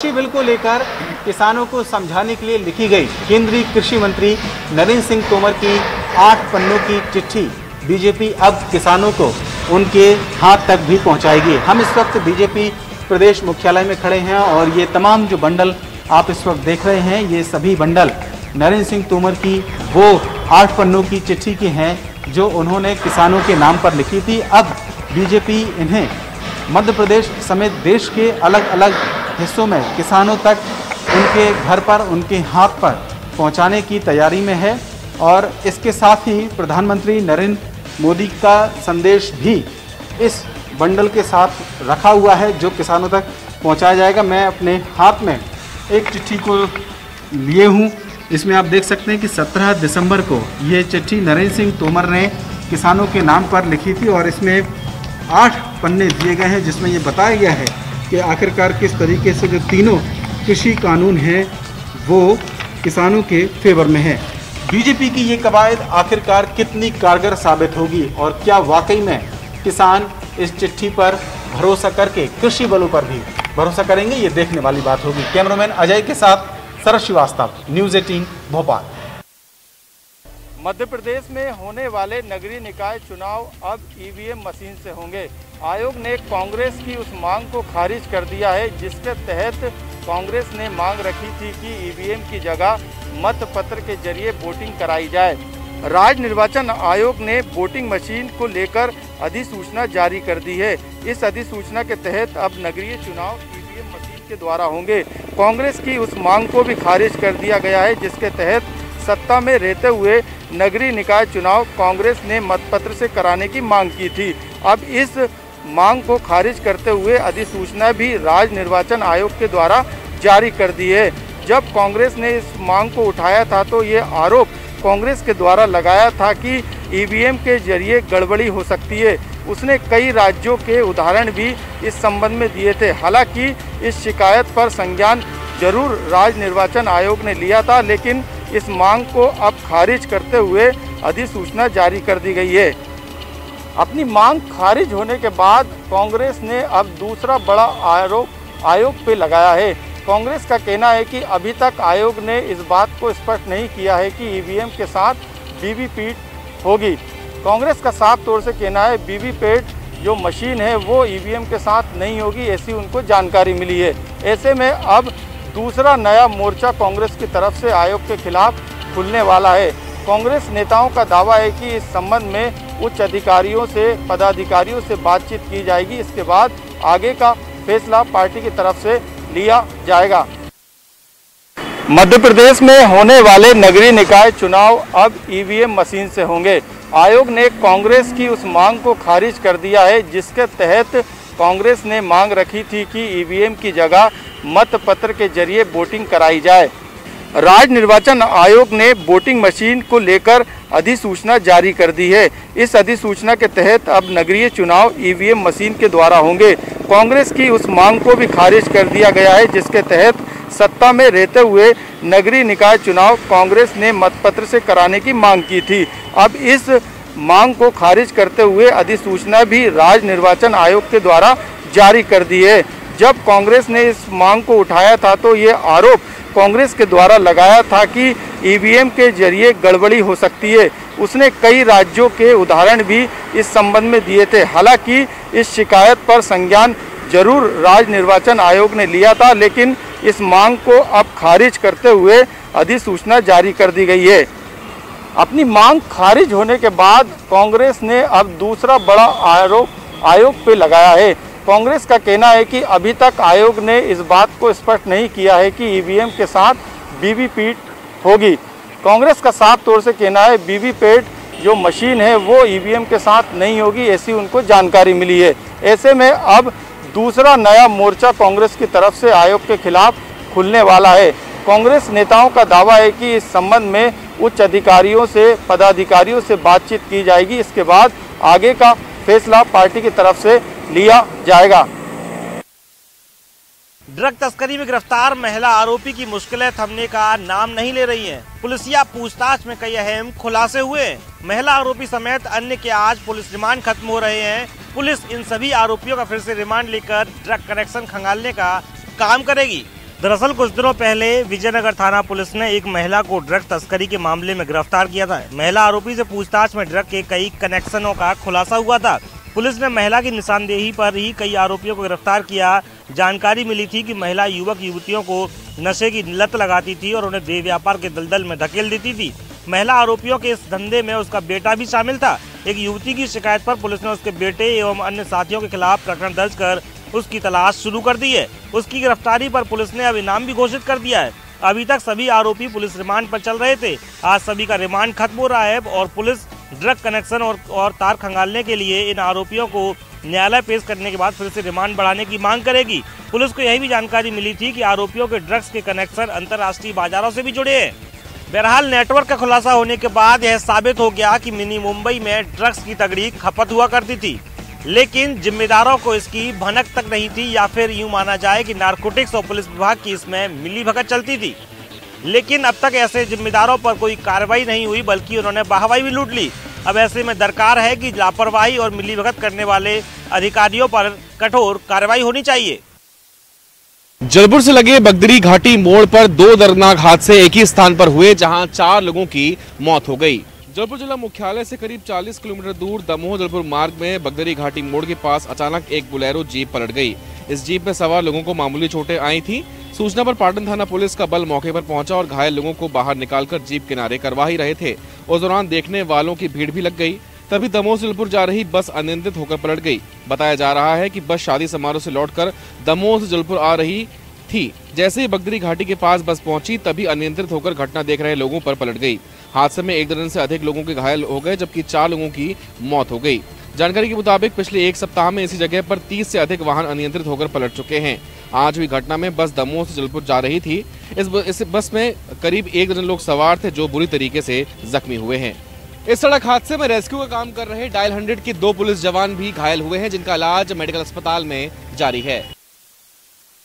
कृषि बिल को लेकर किसानों को समझाने के लिए लिखी गई केंद्रीय कृषि मंत्री नरेंद्र सिंह तोमर की 8 पन्नों की चिट्ठी बीजेपी अब किसानों को उनके हाथ तक भी पहुंचाएगी। हम इस वक्त बीजेपी प्रदेश मुख्यालय में खड़े हैं और ये तमाम जो बंडल आप इस वक्त देख रहे हैं, ये सभी बंडल नरेंद्र सिंह तोमर की वो 8 पन्नों की चिट्ठी के हैं जो उन्होंने किसानों के नाम पर लिखी थी। अब बीजेपी इन्हें मध्य प्रदेश समेत देश के अलग अलग हिस्सों में किसानों तक उनके घर पर, उनके हाथ पर पहुंचाने की तैयारी में है और इसके साथ ही प्रधानमंत्री नरेंद्र मोदी का संदेश भी इस बंडल के साथ रखा हुआ है जो किसानों तक पहुंचाया जाएगा। मैं अपने हाथ में एक चिट्ठी को लिए हूं। इसमें आप देख सकते हैं कि 17 दिसंबर को ये चिट्ठी नरेंद्र सिंह तोमर ने किसानों के नाम पर लिखी थी और इसमें 8 पन्ने दिए गए हैं जिसमें ये बताया गया है कि आखिरकार किस तरीके से जो तीनों कृषि कानून हैं वो किसानों के फेवर में है। बीजेपी की ये कवायद आखिरकार कितनी कारगर साबित होगी और क्या वाकई में किसान इस चिट्ठी पर भरोसा करके कृषि बलों पर भी भरोसा करेंगे, ये देखने वाली बात होगी। कैमरामैन अजय के साथ शरद श्रीवास्तव, न्यूज़ 18 भोपाल। मध्य प्रदेश में होने वाले नगरीय निकाय चुनाव अब ईवीएम मशीन से होंगे। आयोग ने कांग्रेस की उस मांग को खारिज कर दिया है जिसके तहत कांग्रेस ने मांग रखी थी कि ईवीएम की जगह मतपत्र के जरिए वोटिंग कराई जाए। राज्य निर्वाचन आयोग ने वोटिंग मशीन को लेकर अधिसूचना जारी कर दी है। इस अधिसूचना के तहत अब नगरीय चुनाव ईवीएम मशीन के द्वारा होंगे। कांग्रेस की उस मांग को भी खारिज कर दिया गया है जिसके तहत सत्ता में रहते हुए नगरीय निकाय चुनाव कांग्रेस ने मतपत्र से कराने की मांग की थी। अब इस मांग को खारिज करते हुए अधिसूचना भी राज्य निर्वाचन आयोग के द्वारा जारी कर दी है। जब कांग्रेस ने इस मांग को उठाया था तो ये आरोप कांग्रेस के द्वारा लगाया था कि ईवीएम के जरिए गड़बड़ी हो सकती है। उसने कई राज्यों के उदाहरण भी इस संबंध में दिए थे। हालांकि इस शिकायत पर संज्ञान जरूर राज्य निर्वाचन आयोग ने लिया था, लेकिन इस मांग को अब खारिज करते हुए अधिसूचना जारी कर दी गई है। अपनी मांग खारिज होने के बाद कांग्रेस ने अब दूसरा बड़ा आरोप आयोग पे लगाया है। कांग्रेस का कहना है कि अभी तक आयोग ने इस बात को स्पष्ट नहीं किया है कि ईवीएम के साथ वीवीपैट होगी। कांग्रेस का साफ तौर से कहना है वीवीपैट जो मशीन है वो ईवीएम के साथ नहीं होगी, ऐसी उनको जानकारी मिली है। ऐसे में अब दूसरा नया मोर्चा कांग्रेस की तरफ से आयोग के खिलाफ खुलने वाला है। कांग्रेस नेताओं का दावा है कि इस संबंध में उच्च अधिकारियों से, पदाधिकारियों से बातचीत की जाएगी। इसके बाद आगे का फैसला पार्टी की तरफ से लिया जाएगा। मध्य प्रदेश में होने वाले नगरीय निकाय चुनाव अब ईवीएम मशीन से होंगे। आयोग ने कांग्रेस की उस मांग को खारिज कर दिया है जिसके तहत कांग्रेस ने मांग रखी थी कि ईवीएम की जगह मतपत्र के जरिए वोटिंग कराई जाए। राज्य निर्वाचन आयोग ने वोटिंग मशीन को लेकर अधिसूचना जारी कर दी है। इस अधिसूचना के तहत अब नगरीय चुनाव ईवीएम मशीन के द्वारा होंगे। कांग्रेस की उस मांग को भी खारिज कर दिया गया है जिसके तहत सत्ता में रहते हुए नगरीय निकाय चुनाव कांग्रेस ने मतपत्र से कराने की मांग की थी। अब इस मांग को खारिज करते हुए अधिसूचना भी राज्य निर्वाचन आयोग के द्वारा जारी कर दी है। जब कांग्रेस ने इस मांग को उठाया था तो ये आरोप कांग्रेस के द्वारा लगाया था कि ईवीएम के जरिए गड़बड़ी हो सकती है। उसने कई राज्यों के उदाहरण भी इस संबंध में दिए थे। हालांकि इस शिकायत पर संज्ञान जरूर राज्य निर्वाचन आयोग ने लिया था, लेकिन इस मांग को अब खारिज करते हुए अधिसूचना जारी कर दी गई है। अपनी मांग खारिज होने के बाद कांग्रेस ने अब दूसरा बड़ा आरोप आयोग पे लगाया है। कांग्रेस का कहना है कि अभी तक आयोग ने इस बात को स्पष्ट नहीं किया है कि ईवीएम के साथ वीवीपैट होगी। कांग्रेस का साफ तौर से कहना है वीवीपैट जो मशीन है वो ईवीएम के साथ नहीं होगी, ऐसी उनको जानकारी मिली है। ऐसे में अब दूसरा नया मोर्चा कांग्रेस की तरफ से आयोग के खिलाफ खुलने वाला है। कांग्रेस नेताओं का दावा है कि इस संबंध में उच्च अधिकारियों से, पदाधिकारियों से बातचीत की जाएगी। इसके बाद आगे का फैसला पार्टी की तरफ से लिया जाएगा। ड्रग तस्करी में गिरफ्तार महिला आरोपी की मुश्किलें थमने का नाम नहीं ले रही हैं। पुलिसिया पूछताछ में कई अहम खुलासे हुए। महिला आरोपी समेत अन्य के आज पुलिस रिमांड खत्म हो रहे हैं। पुलिस इन सभी आरोपियों का फिर से रिमांड लेकर ड्रग कनेक्शन खंगालने का काम करेगी। दरअसल कुछ दिनों पहले विजयनगर थाना पुलिस ने एक महिला को ड्रग तस्करी के मामले में गिरफ्तार किया था। महिला आरोपी से पूछताछ में ड्रग के कई कनेक्शनों का खुलासा हुआ था। पुलिस ने महिला की निशानदेही पर ही कई आरोपियों को गिरफ्तार किया। जानकारी मिली थी कि महिला युवक युवतियों को नशे की लत लगाती थी और उन्हें देह व्यापार के दलदल में धकेल देती थी। महिला आरोपियों के इस धंधे में उसका बेटा भी शामिल था। एक युवती की शिकायत पर पुलिस ने उसके बेटे एवं अन्य साथियों के खिलाफ प्रकरण दर्ज कर उसकी तलाश शुरू कर दी है। उसकी गिरफ्तारी पर पुलिस ने अब इनाम भी घोषित कर दिया है। अभी तक सभी आरोपी पुलिस रिमांड पर चल रहे थे। आज सभी का रिमांड खत्म हो रहा है और पुलिस ड्रग कनेक्शन और तार खंगालने के लिए इन आरोपियों को न्यायालय पेश करने के बाद फिर से रिमांड बढ़ाने की मांग करेगी। पुलिस को यही भी जानकारी मिली थी कि आरोपियों के ड्रग्स के कनेक्शन अंतर्राष्ट्रीय बाजारों से भी जुड़े हैं। बहरहाल नेटवर्क का खुलासा होने के बाद यह साबित हो गया कि मिनी मुंबई में ड्रग्स की तगड़ी खपत हुआ करती थी, लेकिन जिम्मेदारों को इसकी भनक तक नहीं थी, या फिर यूं माना जाए कि नारकोटिक्स और पुलिस विभाग की इसमें मिलीभगत चलती थी। लेकिन अब तक ऐसे जिम्मेदारों पर कोई कार्रवाई नहीं हुई, बल्कि उन्होंने वाहवाही भी लूट ली। अब ऐसे में दरकार है कि लापरवाही और मिलीभगत करने वाले अधिकारियों पर कठोर कार्रवाई होनी चाहिए। जलपुर से लगे बगदरी घाटी मोड़ पर दो दर्दनाक हादसे एक ही स्थान पर हुए, जहां 4 लोगों की मौत हो गई। जलपुर जिला मुख्यालय से करीब 40 किलोमीटर दूर दमोह जलपुर मार्ग में बगदरी घाटी मोड़ के पास अचानक एक बोलेरो जीप पलट गई। इस जीप में सवार लोगों को मामूली चोटें आई थी। सूचना पर पाटन थाना पुलिस का बल मौके पर पहुंचा और घायल लोगों को बाहर निकालकर जीप किनारे करवा ही रहे थे। उस दौरान देखने वालों की भीड़ भी लग गई। तभी दमोह से जलपुर जा रही बस अनियंत्रित होकर पलट गई। बताया जा रहा है कि बस शादी समारोह से लौटकर दमोह से जलपुर आ रही थी। जैसे ही बगदरी घाटी के पास बस पहुंची, तभी अनियंत्रित होकर घटना देख रहे लोगों पर पलट गई। हादसे में 1 दर्जन से अधिक लोगों के घायल हो गए, जबकि 4 लोगों की मौत हो गई। जानकारी के मुताबिक पिछले 1 सप्ताह में इसी जगह पर 30 से अधिक वाहन अनियंत्रित होकर पलट चुके हैं। आज हुई घटना में बस दमोह से जलपुर जा रही थी। इस बस में करीब 1 दर्जन लोग सवार थे, जो बुरी तरीके से जख्मी हुए हैं। इस सड़क हादसे में रेस्क्यू का काम कर रहे डायल 100 के 2 पुलिस जवान भी घायल हुए हैं, जिनका इलाज मेडिकल अस्पताल में जारी है।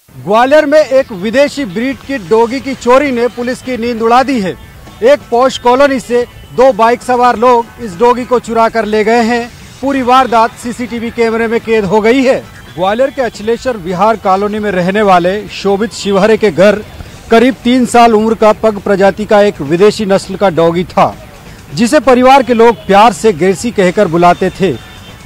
ग्वालियर में एक विदेशी ब्रीड की डॉगी की चोरी ने पुलिस की नींद उड़ा दी है। एक पॉश कॉलोनी से 2 बाइक सवार लोग इस डॉगी को चुरा कर ले गए हैं। पूरी वारदात सीसीटीवी कैमरे में कैद हो गई है। ग्वालियर के अचलेश्वर विहार कॉलोनी में रहने वाले शोभित शिवहरे के घर करीब 3 साल उम्र का पग प्रजाति का एक विदेशी नस्ल का डॉगी था, जिसे परिवार के लोग प्यार से ग्रेसी कहकर बुलाते थे।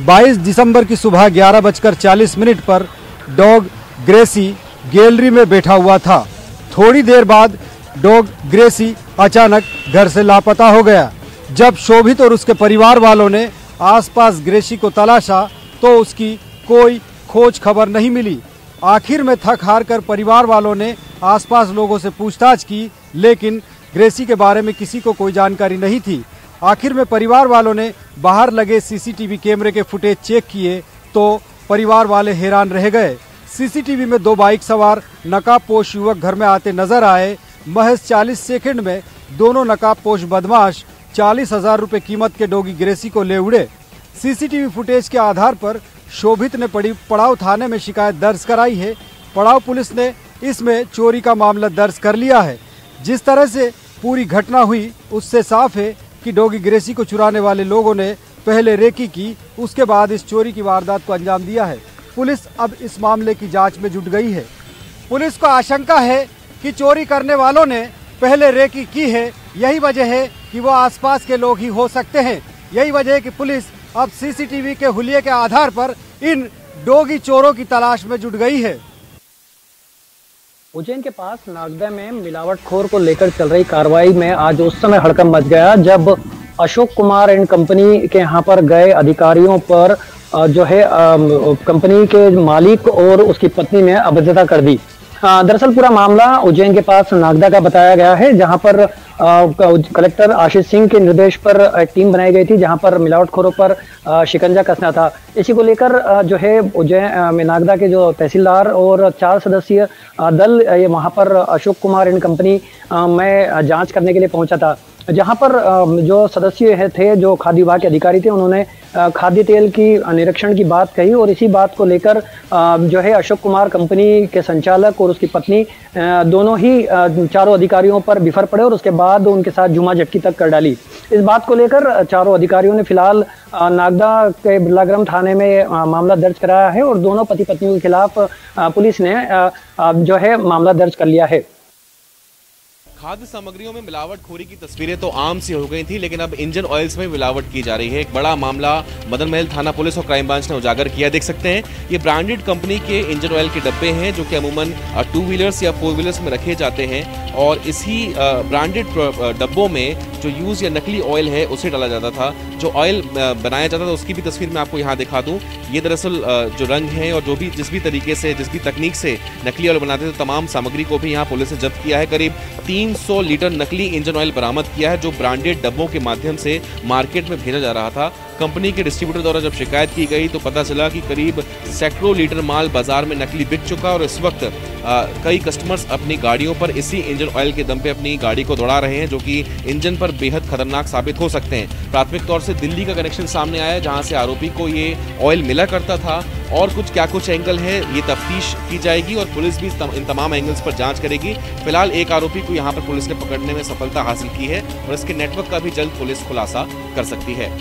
22 दिसंबर की सुबह 11:40 पर डॉग ग्रेसी गैलरी में बैठा हुआ था। थोड़ी देर बाद डॉग ग्रेसी अचानक घर से लापता हो गया। जब शोभित और उसके परिवार वालों ने आसपास ग्रेसी को तलाशा तो उसकी कोई खोज खबर नहीं मिली। आखिर में थक हार कर परिवार वालों ने आसपास लोगों से पूछताछ की, लेकिन ग्रेसी के बारे में किसी को कोई जानकारी नहीं थी। आखिर में परिवार वालों ने बाहर लगे सीसीटीवी कैमरे के फुटेज चेक किए तो परिवार वाले हैरान रह गए। सीसीटीवी में 2 बाइक सवार नकाबपोश युवक घर में आते नजर आए। महज 40 सेकंड में दोनों नकाबपोश बदमाश 40,000 रुपए कीमत के डॉगी ग्रेसी को ले उड़े। सीसीटीवी फुटेज के आधार पर शोभित ने पड़ाव थाने में शिकायत दर्ज कराई है। पड़ाव पुलिस ने इसमें चोरी का मामला दर्ज कर लिया है। जिस तरह से पूरी घटना हुई उससे साफ है कि डॉगी ग्रेसी को चुराने वाले लोगों ने पहले रेकी की, उसके बाद इस चोरी की वारदात को अंजाम दिया है। पुलिस अब इस मामले की जांच में जुट गई है। पुलिस को आशंका है कि चोरी करने वालों ने पहले रेकी की है। यही वजह है कि वो आसपास के लोग ही हो सकते हैं। यही वजह है कि पुलिस अब सीसीटीवी के हुलिये के आधार पर इन डॉगी चोरों की तलाश में जुट गई है। उज्जैन के पास नागदा में मिलावटखोर को लेकर चल रही कार्रवाई में आज उस समय हड़कंप मच गया जब अशोक कुमार एंड कंपनी के यहाँ पर गए अधिकारियों पर जो है कंपनी के मालिक और उसकी पत्नी ने अभद्रता कर दी। दरअसल पूरा मामला उज्जैन के पास नागदा का बताया गया है, जहां पर कलेक्टर आशीष सिंह के निर्देश पर एक टीम बनाई गई थी, जहां पर मिलावटखोरों पर शिकंजा कसना था। इसी को लेकर जो है उज्जैन में नागदा के जो तहसीलदार और 4 सदस्यीय दल ये वहां पर अशोक कुमार एंड कंपनी में जांच करने के लिए पहुंचा था। जहां पर जो सदस्य थे, जो खाद्य विभाग के अधिकारी थे, उन्होंने खाद्य तेल की निरीक्षण की बात कही और इसी बात को लेकर जो है अशोक कुमार कंपनी के संचालक और उसकी पत्नी दोनों ही चारों अधिकारियों पर बिफर पड़े और उसके बाद उनके साथ जुमा झटकी तक कर डाली। इस बात को लेकर चारों अधिकारियों ने फिलहाल नागदा के बिरलाग्राम थाने में मामला दर्ज कराया है और दोनों पति पत्नियों के खिलाफ पुलिस ने जो है मामला दर्ज कर लिया है। खाद्य सामग्रियों में मिलावटखोरी की तस्वीरें तो आम सी हो गई थी, लेकिन अब इंजन ऑयल्स में मिलावट की जा रही है। एक बड़ा मामला मदन महल थाना पुलिस और क्राइम ब्रांच ने उजागर किया। देख सकते हैं ये ब्रांडेड कंपनी के इंजन ऑयल के डब्बे हैं जो कि अमूमन 2 व्हीलर्स या 4 व्हीलर्स में रखे जाते हैं और इसी ब्रांडेड डब्बों में जो यूज या नकली ऑयल है उसे डाला जाता था। जो ऑयल बनाया जाता था उसकी भी तस्वीर मैं आपको यहाँ दिखा दूं। ये दरअसल जो रंग है और जो भी जिस भी तरीके से जिस भी तकनीक से नकली ऑयल बनाते थे तमाम सामग्री को भी यहाँ पुलिस ने जब्त किया है। करीब 300 लीटर नकली इंजन ऑयल बरामद किया है जो ब्रांडेड डब्बों के माध्यम से मार्केट में भेजा जा रहा था। कंपनी के डिस्ट्रीब्यूटर द्वारा जब शिकायत की गई तो पता चला कि करीब सैकड़ों लीटर माल बाजार में नकली बिक चुका और इस वक्त कई कस्टमर्स अपनी गाड़ियों पर इसी इंजन ऑयल के दम पे अपनी गाड़ी को दौड़ा रहे हैं जो कि इंजन पर बेहद खतरनाक साबित हो सकते हैं। प्राथमिक तौर से दिल्ली का कनेक्शन सामने आया जहां से आरोपी को ये ऑयल मिला करता था और कुछ एंगल है ये तफ्तीश की जाएगी और पुलिस भी इन तमाम एंगल्स पर जांच करेगी। फिलहाल एक आरोपी को यहाँ पर पुलिस ने पकड़ने में सफलता हासिल की है और इसके नेटवर्क का भी जल्द पुलिस खुलासा कर सकती है।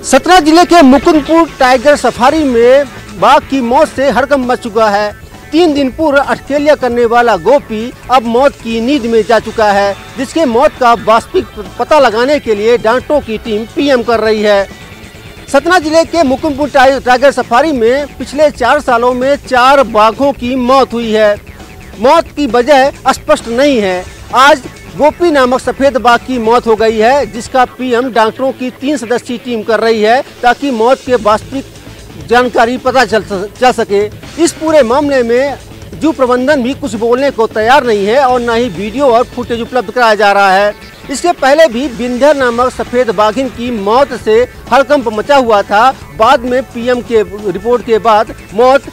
सतना जिले के मुकुंदपुर टाइगर सफारी में बाघ की मौत से हड़कंप मच चुका है। 3 दिन पूर्व ऑस्ट्रेलिया करने वाला गोपी अब मौत की नींद में जा चुका है, जिसके मौत का वास्तविक पता लगाने के लिए डॉक्टरों की टीम पीएम कर रही है। सतना जिले के मुकुंदपुर टाइगर सफारी में पिछले 4 सालों में 4 बाघों की मौत हुई है। मौत की वजह स्पष्ट नहीं है। आज गोपी नामक सफेद बाघ की मौत हो गई है, जिसका पीएम डॉक्टरों की 3 सदस्यीय टीम कर रही है ताकि मौत के वास्तविक जानकारी पता चल सके। इस पूरे मामले में जू प्रबंधन भी कुछ बोलने को तैयार नहीं है और न ही वीडियो और फुटेज उपलब्ध कराया जा रहा है। इसके पहले भी विंध्य नामक सफेद बाघिन की मौत से हड़कंप मचा हुआ था। बाद में पीएम के रिपोर्ट के बाद मौत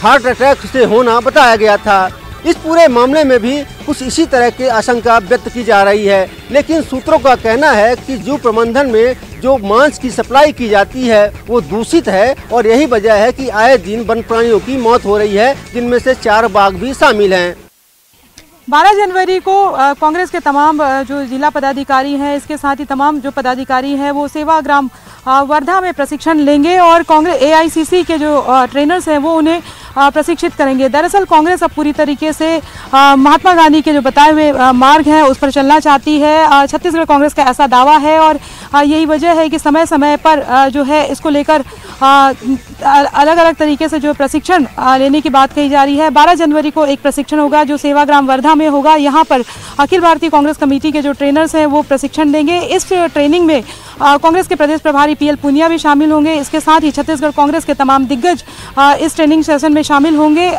हार्ट अटैक से होना बताया गया था। इस पूरे मामले में भी कुछ इसी तरह की आशंका व्यक्त की जा रही है, लेकिन सूत्रों का कहना है कि जू प्रबंधन में जो मांस की सप्लाई की जाती है वो दूषित है और यही वजह है कि आए दिन वन प्राणियों की मौत हो रही है, जिनमें से 4 बाघ भी शामिल हैं। 12 जनवरी को कांग्रेस के तमाम जो जिला पदाधिकारी हैं, इसके साथ ही तमाम जो पदाधिकारी हैं वो सेवाग्राम वर्धा में प्रशिक्षण लेंगे और कांग्रेस AICC के जो ट्रेनर्स हैं वो उन्हें प्रशिक्षित करेंगे। दरअसल कांग्रेस अब पूरी तरीके से महात्मा गांधी के जो बताए हुए मार्ग हैं उस पर चलना चाहती है। छत्तीसगढ़ कांग्रेस का ऐसा दावा है और यही वजह है कि समय समय पर जो है इसको लेकर अलग अलग तरीके से जो प्रशिक्षण लेने की बात कही जा रही है। 12 जनवरी को एक प्रशिक्षण होगा जो सेवाग्राम वर्धा में होगा। यहाँ पर अखिल भारतीय कांग्रेस कमेटी के जो ट्रेनर्स हैं वो प्रशिक्षण देंगे। इस ट्रेनिंग में कांग्रेस के प्रदेश प्रभारी PL पुनिया भी शामिल होंगे। इसके साथ ही छत्तीसगढ़ कांग्रेस के तमाम दिग्गज इस ट्रेनिंग सेशन में शामिल होंगे।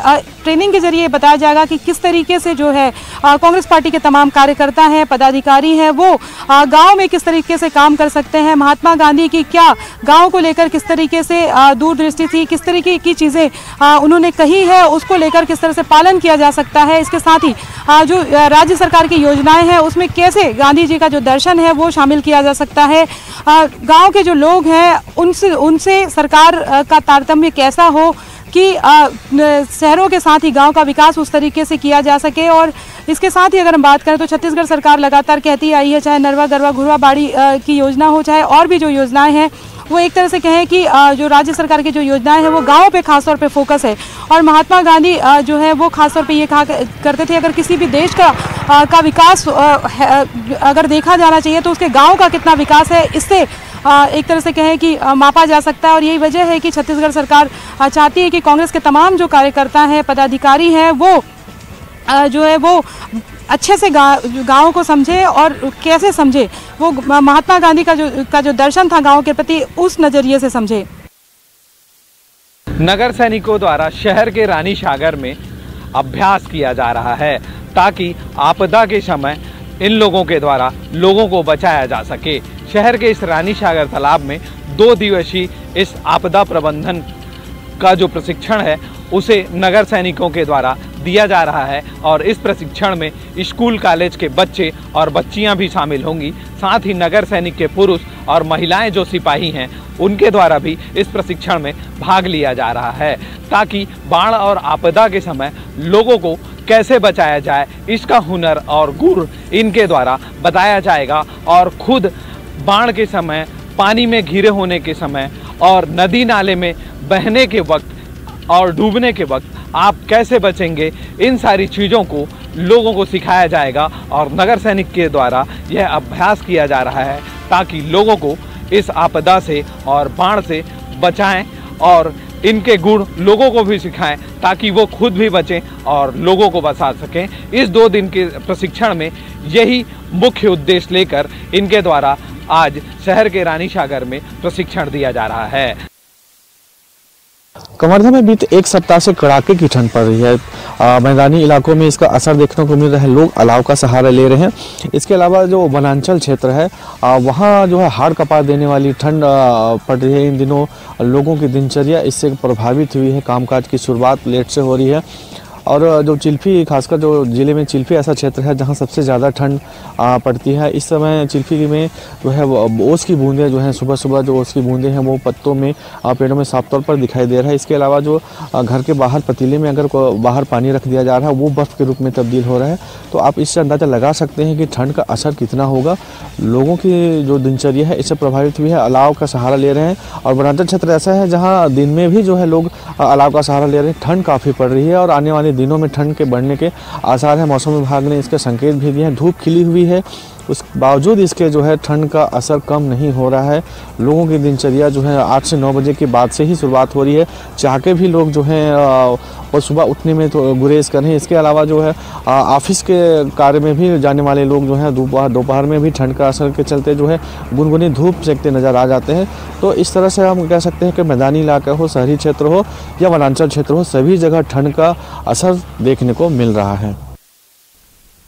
ट्रेनिंग के जरिए बताया जाएगा कि किस तरीके से जो है कांग्रेस पार्टी के तमाम कार्यकर्ता हैं, पदाधिकारी हैं, वो गांव में किस तरीके से काम कर सकते हैं। महात्मा गांधी की क्या गांव को लेकर किस तरीके से दूरदृष्टि थी, किस तरीके की चीजें उन्होंने कही है, उसको लेकर किस तरह से पालन किया जा सकता है। इसके साथ ही जो राज्य सरकार की योजनाएं हैं उसमें कैसे गांधी जी का जो दर्शन है वो शामिल किया जा सकता है। गांव के जो लोग हैं उनसे सरकार का तारतम्य कैसा हो कि शहरों के साथ ही गांव का विकास उस तरीके से किया जा सके। और इसके साथ ही अगर हम बात करें तो छत्तीसगढ़ सरकार लगातार कहती आई है, चाहे नरवा गरवा घुरवा बाड़ी की योजना हो, चाहे और भी जो योजनाएं हैं, वो एक तरह से कहें कि जो राज्य सरकार की जो योजनाएं हैं वो गाँव पे खासतौर पे फोकस है। और महात्मा गांधी जो है वो खासतौर पे ये कहा करते थे अगर किसी भी देश का विकास अगर देखा जाना चाहिए तो उसके गाँव का कितना विकास है, इससे एक तरह से कहें कि मापा जा सकता है। और यही वजह है कि छत्तीसगढ़ सरकार चाहती है कि कांग्रेस के तमाम जो कार्यकर्ता हैं, पदाधिकारी हैं, वो जो है वो अच्छे से गाँव को समझे और कैसे समझे, वो महात्मा गांधी का जो दर्शन था गाँव के प्रति उस नज़रिए से समझे। नगर सैनिकों द्वारा शहर के रानी सागर में अभ्यास किया जा रहा है ताकि आपदा के समय इन लोगों के द्वारा लोगों को बचाया जा सके। शहर के इस रानी सागर तालाब में 2 दिवसीय इस आपदा प्रबंधन का जो प्रशिक्षण है उसे नगर सैनिकों के द्वारा दिया जा रहा है और इस प्रशिक्षण में स्कूल कॉलेज के बच्चे और बच्चियां भी शामिल होंगी। साथ ही नगर सैनिक के पुरुष और महिलाएं जो सिपाही हैं उनके द्वारा भी इस प्रशिक्षण में भाग लिया जा रहा है, ताकि बाढ़ और आपदा के समय लोगों को कैसे बचाया जाए इसका हुनर और गुण इनके द्वारा बताया जाएगा। और खुद बाढ़ के समय, पानी में घिरे होने के समय और नदी नाले में बहने के वक्त और डूबने के वक्त आप कैसे बचेंगे, इन सारी चीज़ों को लोगों को सिखाया जाएगा। और नगर सैनिक के द्वारा यह अभ्यास किया जा रहा है ताकि लोगों को इस आपदा से और बाढ़ से बचाएं और इनके गुण लोगों को भी सिखाएं ताकि वो खुद भी बचें और लोगों को बचा सकें। इस 2 दिन के प्रशिक्षण में यही मुख्य उद्देश्य लेकर इनके द्वारा आज शहर के रानी सागर में प्रशिक्षण दिया जा रहा है। कवर्धा में बीते 1 सप्ताह से कड़ाके की ठंड पड़ रही है। मैदानी इलाकों में इसका असर देखने को मिल रहा है, लोग अलाव का सहारा ले रहे हैं। इसके अलावा जो वनांचल क्षेत्र है वहाँ जो है हाड़ कपा देने वाली ठंड पड़ रही है। इन दिनों लोगों की दिनचर्या इससे प्रभावित हुई है, कामकाज की शुरुआत लेट से हो रही है। और जो चिल्फी, खासकर जो जिले में चिल्फी ऐसा क्षेत्र है जहां सबसे ज़्यादा ठंड पड़ती है, इस समय चिल्फी में जो है ओस की बूंदें जो हैं, सुबह सुबह जो ओस की बूंदें हैं वो पत्तों में, पेड़ों में साफ तौर पर दिखाई दे रहा है। इसके अलावा जो घर के बाहर पतीले में अगर बाहर पानी रख दिया जा रहा है वो बर्फ़ के रूप में तब्दील हो रहा है। तो आप इससे अंदाज़ा लगा सकते हैं कि ठंड का असर कितना होगा। लोगों की जो दिनचर्या है इससे प्रभावित हुई है, अलाव का सहारा ले रहे हैं। और वनांचल क्षेत्र ऐसा है जहाँ दिन में भी जो है लोग अलाव का सहारा ले रहे हैं। ठंड काफ़ी पड़ रही है और आने वाले दिनों में ठंड के बढ़ने के आसार हैं। मौसम विभाग ने इसके संकेत भी दिए हैं। धूप खिली हुई है, उस बावजूद इसके जो है ठंड का असर कम नहीं हो रहा है। लोगों की दिनचर्या जो है 8 से 9 बजे के बाद से ही शुरुआत हो रही है। चाह के भी लोग जो हैं और सुबह उठने में तो गुरेज कर रहे हैं। इसके अलावा जो है ऑफिस के कार्य में भी जाने वाले लोग जो हैं दोपहर में भी ठंड का असर के चलते जो है गुनगुनी धूप सेकते नज़र आ जाते हैं। तो इस तरह से हम कह सकते हैं कि मैदानी इलाका हो, शहरी क्षेत्र हो या वनांचल क्षेत्र हो, सभी जगह ठंड का असर देखने को मिल रहा है।